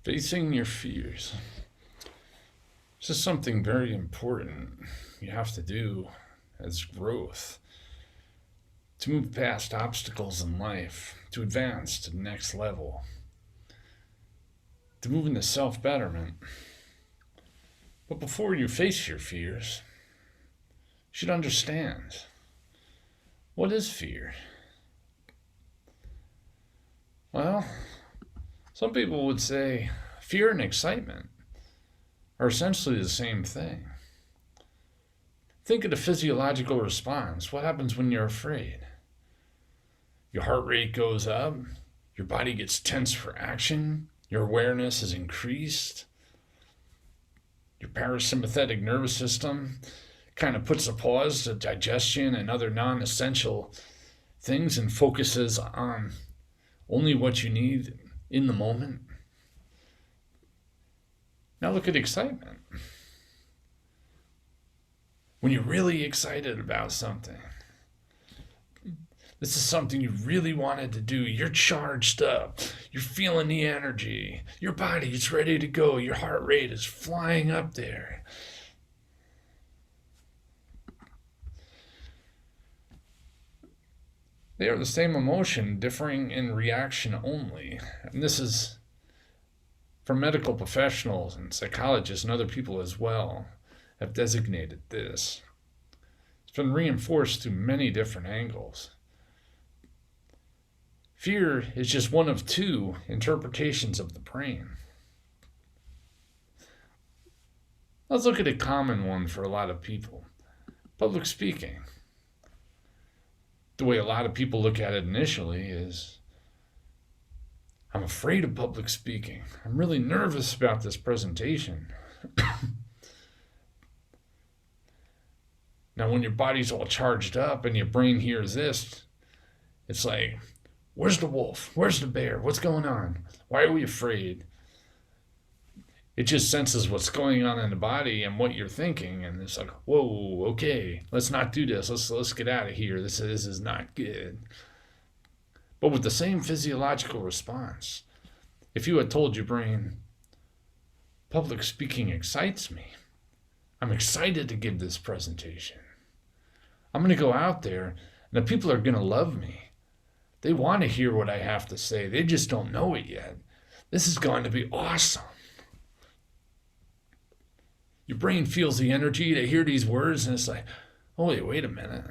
Facing your fears. This is something very important you have to do as growth to move past obstacles in life, to advance to the next level, to move into self betterment. But before you face your fears, you should understand, what is fear? Well, some people would say fear and excitement are essentially the same thing. Think of the physiological response. What happens when you're afraid? Your heart rate goes up, your body gets tense for action, your awareness is increased, your parasympathetic nervous system kind of puts a pause to digestion and other non essential things and focuses on only what you need in the moment. Now look at excitement. When you're really excited about something, this is something you really wanted to do. You're charged up. You're feeling the energy. Your body is ready to go. Your heart rate is flying up there. They are the same emotion, differing in reaction only. And this is for medical professionals and psychologists and other people as well have designated this. It's been reinforced through many different angles. Fear is just one of two interpretations of the brain. Let's look at a common one for a lot of people. Public speaking. The way a lot of people look at it initially is, I'm afraid of public speaking. I'm really nervous about this presentation. Now, when your body's all charged up and your brain hears this, it's like, where's the wolf? Where's the bear? What's going on? Why are we afraid? It just senses what's going on in the body and what you're thinking, and it's like, whoa, okay, let's not do this. Let's get out of here. This is not good. But with the same physiological response, if you had told your brain, public speaking excites me, I'm excited to give this presentation. I'm going to go out there, and the people are going to love me. They want to hear what I have to say. They just don't know it yet. This is going to be awesome. Your brain feels the energy to hear these words, and it's like, oh, wait a minute.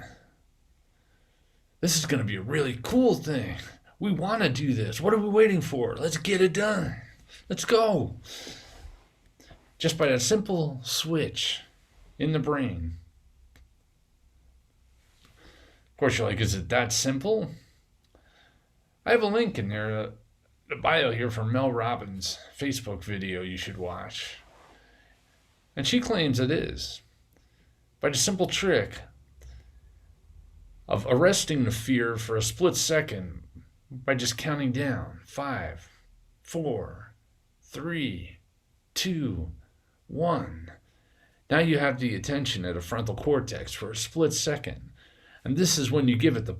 This is going to be a really cool thing. We want to do this. What are we waiting for? Let's get it done. Let's go. Just by a simple switch in the brain. Of course, you're like, is it that simple? I have a link in there, the bio here for Mel Robbins' Facebook video you should watch. And she claims it is. By the simple trick of arresting the fear for a split second by just counting down 5, 4, 3, 2, 1. Now you have the attention at a frontal cortex for a split second. And this is when you give it the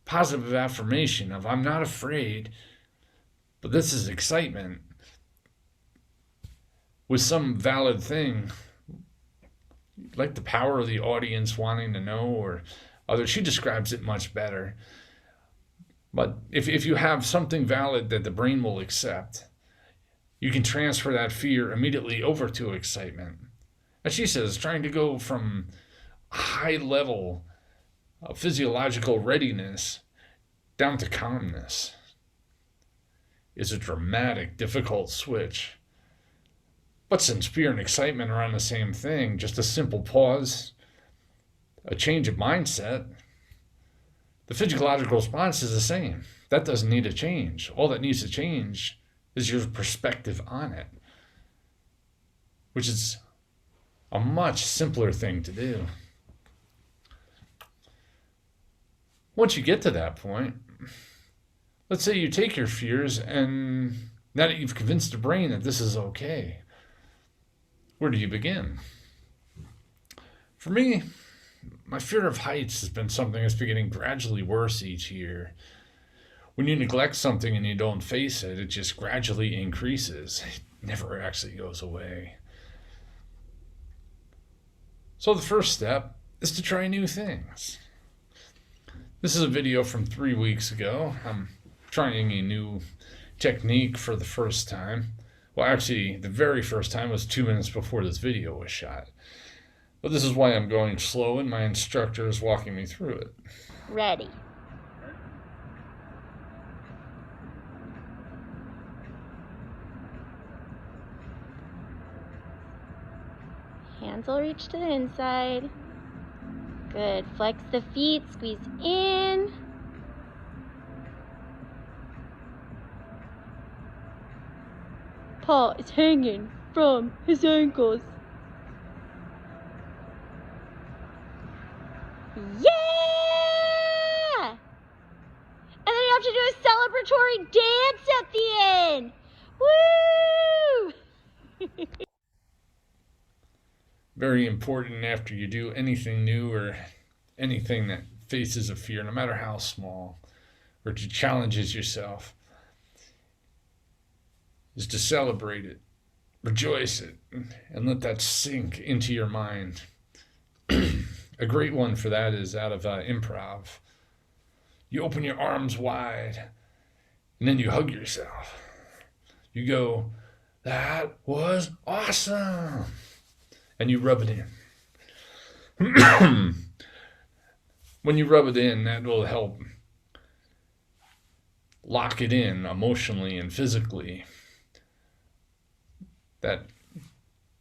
positive affirmation of, I'm not afraid, but this is excitement with some valid thing, like the power of the audience wanting to know, or other. She describes it much better. But if you have something valid that the brain will accept, you can transfer that fear immediately over to excitement. As she says, trying to go from a high level of physiological readiness down to calmness is a dramatic, difficult switch. But since fear and excitement are on the same thing, just a simple pause, a change of mindset, the physiological response is the same. That doesn't need to change. All that needs to change is your perspective on it, which is a much simpler thing to do. Once you get to that point, let's say you take your fears, and now that you've convinced the brain that this is okay, where do you begin? For me, my fear of heights has been something that's been getting gradually worse each year. When you neglect something and you don't face it, it just gradually increases. never actually goes away. So the first step is to try new things. This is a video from 3 weeks ago. I'm trying a new technique for the first time. Well, actually, the very first time was 2 minutes before this video was shot. But this is why I'm going slow and my instructor is walking me through it. Ready. Hands will reach to the inside. Good. Flex the feet, squeeze in. Paw is hanging from his ankles. Yeah! And then you have to do a celebratory dance at the end. Woo! Very important after you do anything new or anything that faces a fear, no matter how small, or to challenges yourself, is to celebrate it, rejoice it, and let that sink into your mind. A great one for that is out of improv. You open your arms wide, and then you hug yourself. You go, "That was awesome!" And you rub it in. When you rub it in, that will help lock it in emotionally and physically. That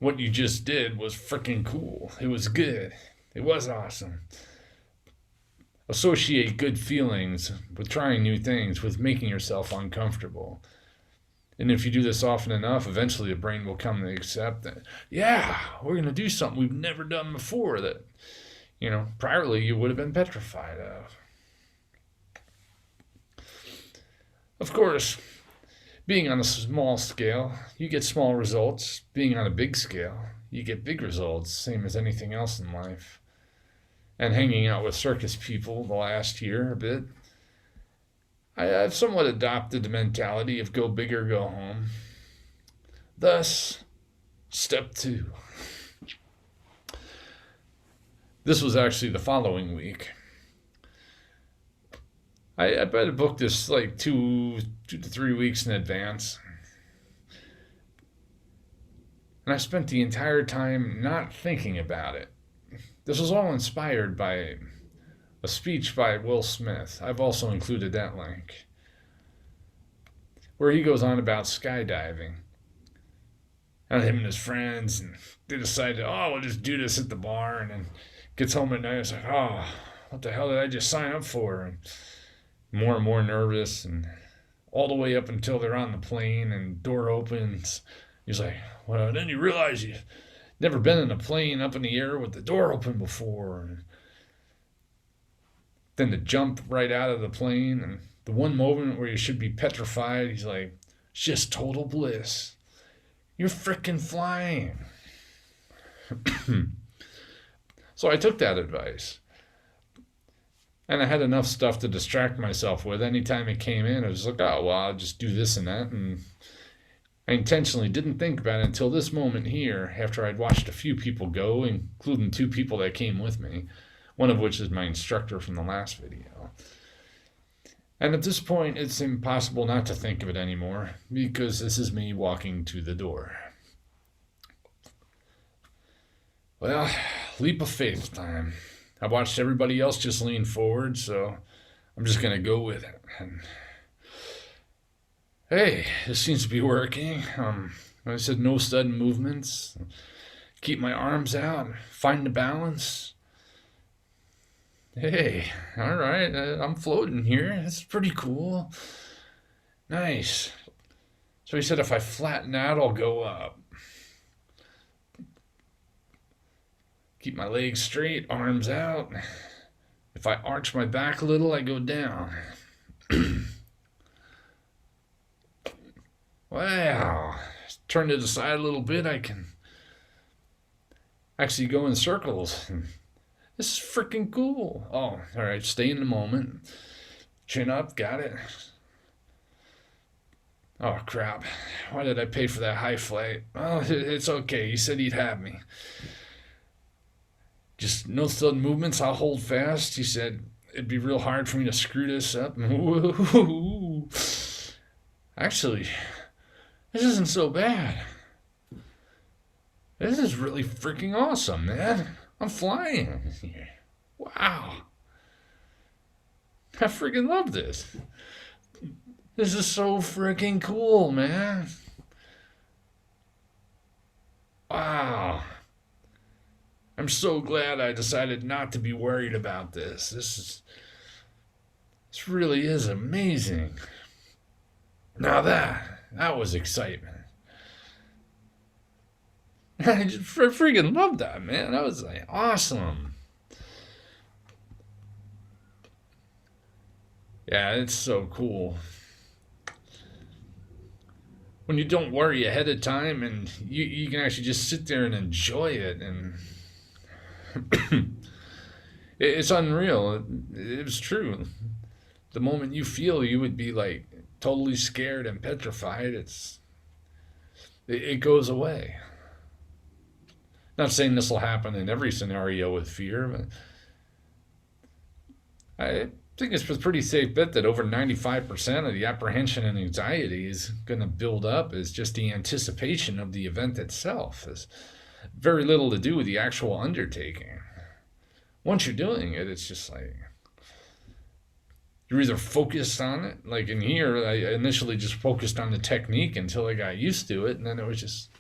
what you just did was freaking cool. It was good. It was awesome. Associate good feelings with trying new things, with making yourself uncomfortable. And if you do this often enough, eventually the brain will come to accept that, yeah, we're going to do something we've never done before that, priorly you would have been petrified of. Of course, being on a small scale, you get small results. Being on a big scale, you get big results, same as anything else in life. And hanging out with circus people the last year a bit, I've somewhat adopted the mentality of go big or go home. Thus, step 2. This was actually the following week. I better book this like 2 to 3 weeks in advance. And I spent the entire time not thinking about it. This was all inspired by a speech by Will Smith. I've also included that link, where he goes on about skydiving. And him and his friends, and they decided, we'll just do this at the bar, and then gets home at night, it's like, what the hell did I just sign up for? And more nervous, and all the way up until they're on the plane and door opens. He's like, well, then you realize you've never been in a plane up in the air with the door open before. And then to jump right out of the plane, and the one moment where you should be petrified, he's like, it's just total bliss. You're frickin' flying. So I took that advice. And I had enough stuff to distract myself with. Anytime it came in, I was like, I'll just do this and that. And I intentionally didn't think about it until this moment here, after I'd watched a few people go, including 2 people that came with me, one of which is my instructor from the last video. And at this point, it's impossible not to think of it anymore, because this is me walking to the door. Well, leap of faith time. I watched everybody else just lean forward, so I'm just going to go with it. And hey, this seems to be working. I said no sudden movements. Keep my arms out. Find the balance. Hey, all right, I'm floating here. That's pretty cool. Nice. So he said if I flatten out, I'll go up. Keep my legs straight, arms out. If I arch my back a little, I go down. Wow. Turn to the side a little bit, I can actually go in circles. This is freaking cool. Oh, all right, stay in the moment. Chin up, got it. Oh, crap. Why did I pay for that high flight? Oh, it's okay. He said he'd have me. Just no sudden movements. I'll hold fast. He said it'd be real hard for me to screw this up. Whoa. Actually, this isn't so bad. This is really freaking awesome, man. I'm flying here. Wow. I freaking love this. This is so freaking cool, man. Wow. I'm so glad I decided not to be worried about this. This really is amazing. Now that was excitement. I just freaking loved that, man. That was like awesome. Yeah, it's so cool. When you don't worry ahead of time and you can actually just sit there and enjoy it, and it's unreal. It was true. The moment you feel you would be like totally scared and petrified, it goes away. Not saying this will happen in every scenario with fear, but I think it's a pretty safe bet that over 95% of the apprehension and anxiety is going to build up as just the anticipation of the event itself. Has very little to do with the actual undertaking. Once you're doing it, it's just like you're either focused on it. Like in here, I initially just focused on the technique until I got used to it, and then it was just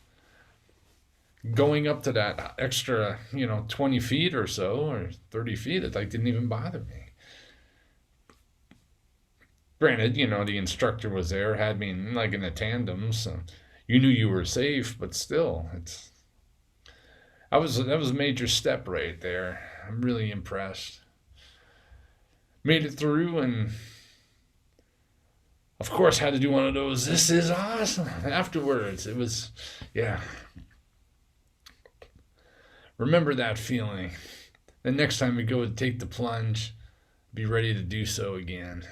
going up to that extra, 20 feet or so, or 30 feet. It like didn't even bother me. Granted, the instructor was there, had me like in a tandem, so you knew you were safe, but still, that was a major step right there. I'm really impressed. Made it through, and of course had to do one of those "this is awesome" afterwards. It was, yeah. Remember that feeling. The next time we go to take the plunge, be ready to do so again.